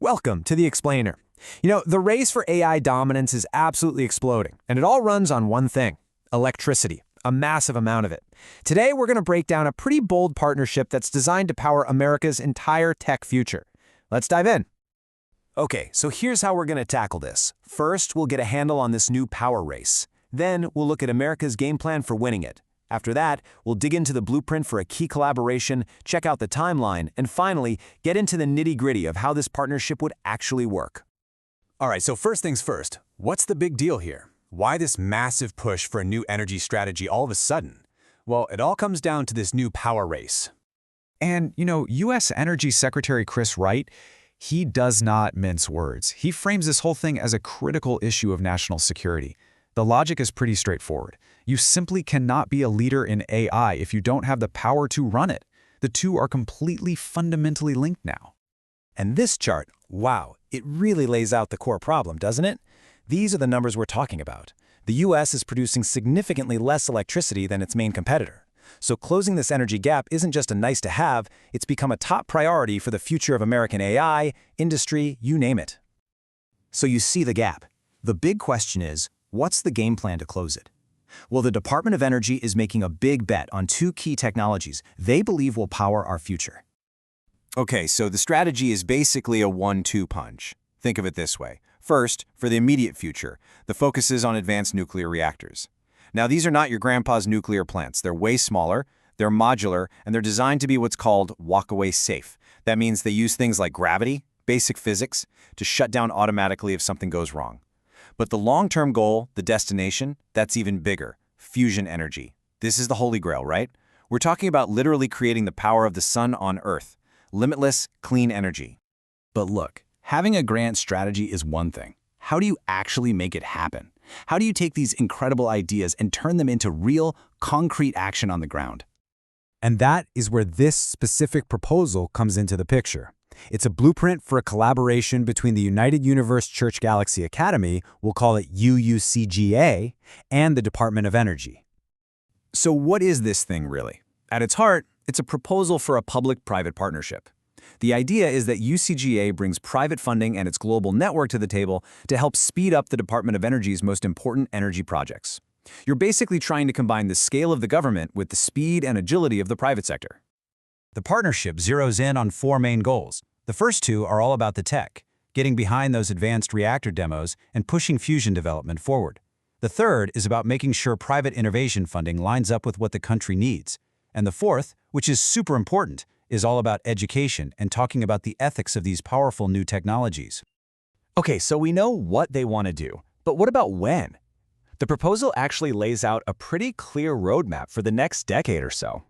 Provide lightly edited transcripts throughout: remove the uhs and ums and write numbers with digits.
Welcome to The Explainer. The race for AI dominance is absolutely exploding, and it all runs on one thing: electricity, a massive amount of it. Today, we're going to break down a pretty bold partnership that's designed to power America's entire tech future. Let's dive in. Okay, so here's how we're going to tackle this. First, we'll get a handle on this new power race. Then, we'll look at America's game plan for winning it. After that, we'll dig into the blueprint for a key collaboration, check out the timeline, and finally, get into the nitty-gritty of how this partnership would actually work. All right, so first things first, what's the big deal here? Why this massive push for a new energy strategy all of a sudden? Well, it all comes down to this new power race. And, U.S. Energy Secretary Chris Wright, he does not mince words. He frames this whole thing as a critical issue of national security. The logic is pretty straightforward. You simply cannot be a leader in AI if you don't have the power to run it. The two are completely fundamentally linked now. And this chart, wow, it really lays out the core problem, doesn't it? These are the numbers we're talking about. The US is producing significantly less electricity than its main competitor. So closing this energy gap isn't just a nice to have, it's become a top priority for the future of American AI, industry, you name it. So you see the gap. The big question is, what's the game plan to close it? Well, the Department of Energy is making a big bet on two key technologies they believe will power our future. Okay, so the strategy is basically a 1-2 punch. Think of it this way. First, for the immediate future, the focus is on advanced nuclear reactors. Now, these are not your grandpa's nuclear plants. They're way smaller, they're modular, and they're designed to be what's called walk-away safe. That means they use things like gravity, basic physics, to shut down automatically if something goes wrong. But the long-term goal, the destination, that's even bigger: fusion energy. This is the holy grail, right? We're talking about literally creating the power of the sun on Earth. Limitless, clean energy. But look, having a grand strategy is one thing. How do you actually make it happen? How do you take these incredible ideas and turn them into real, concrete action on the ground? And that is where this specific proposal comes into the picture. It's a blueprint for a collaboration between the United Universe Church Galaxy Academy, we'll call it UUCGA, and the Department of Energy. So what is this thing really? At its heart, it's a proposal for a public-private partnership. The idea is that UCGA brings private funding and its global network to the table to help speed up the Department of Energy's most important energy projects. You're basically trying to combine the scale of the government with the speed and agility of the private sector. The partnership zeroes in on four main goals. The first two are all about the tech, getting behind those advanced reactor demos and pushing fusion development forward. The third is about making sure private innovation funding lines up with what the country needs. And the fourth, which is super important, is all about education and talking about the ethics of these powerful new technologies. Okay, so we know what they want to do, but what about when? The proposal actually lays out a pretty clear roadmap for the next decade or so.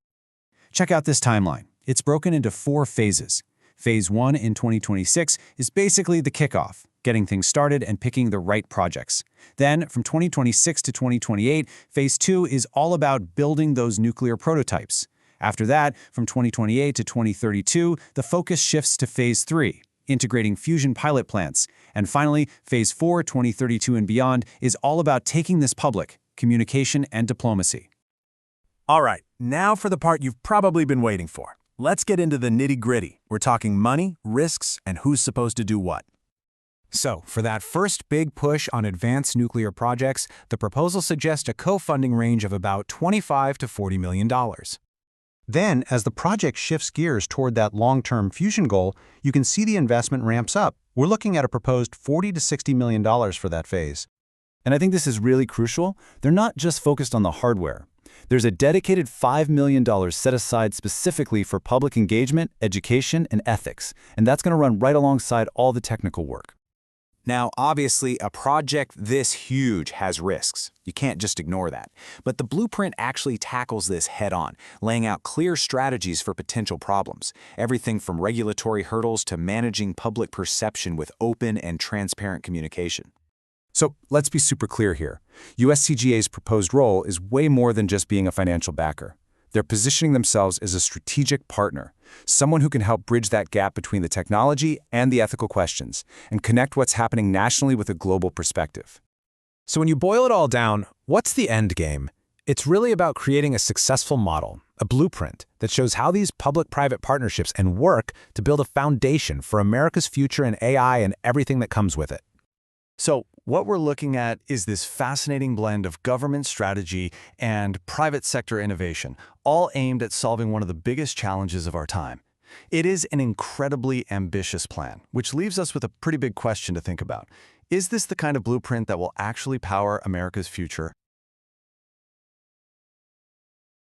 Check out this timeline. It's broken into 4 phases. Phase 1 in 2026 is basically the kickoff, getting things started and picking the right projects. Then, from 2026 to 2028, Phase 2 is all about building those nuclear prototypes. After that, from 2028 to 2032, the focus shifts to Phase 3, integrating fusion pilot plants. And finally, Phase 4, 2032 and beyond, is all about taking this public, communication and diplomacy. All right, now for the part you've probably been waiting for. Let's get into the nitty-gritty. We're talking money, risks, and who's supposed to do what. So, for that first big push on advanced nuclear projects, the proposal suggests a co-funding range of about $25 to $40 million. Then, as the project shifts gears toward that long-term fusion goal, you can see the investment ramps up. We're looking at a proposed $40 to $60 million for that phase. And I think this is really crucial. They're not just focused on the hardware. There's a dedicated $5 million set aside specifically for public engagement, education, and ethics, and that's going to run right alongside all the technical work. Now, obviously, a project this huge has risks. You can't just ignore that. But the blueprint actually tackles this head-on, laying out clear strategies for potential problems, everything from regulatory hurdles to managing public perception with open and transparent communication. So let's be super clear here. USCGA's proposed role is way more than just being a financial backer. They're positioning themselves as a strategic partner, someone who can help bridge that gap between the technology and the ethical questions, and connect what's happening nationally with a global perspective. So when you boil it all down, what's the end game? It's really about creating a successful model, a blueprint that shows how these public-private partnerships and work to build a foundation for America's future in AI and everything that comes with it. So what we're looking at is this fascinating blend of government strategy and private sector innovation, all aimed at solving one of the biggest challenges of our time. It is an incredibly ambitious plan, which leaves us with a pretty big question to think about. Is this the kind of blueprint that will actually power America's future?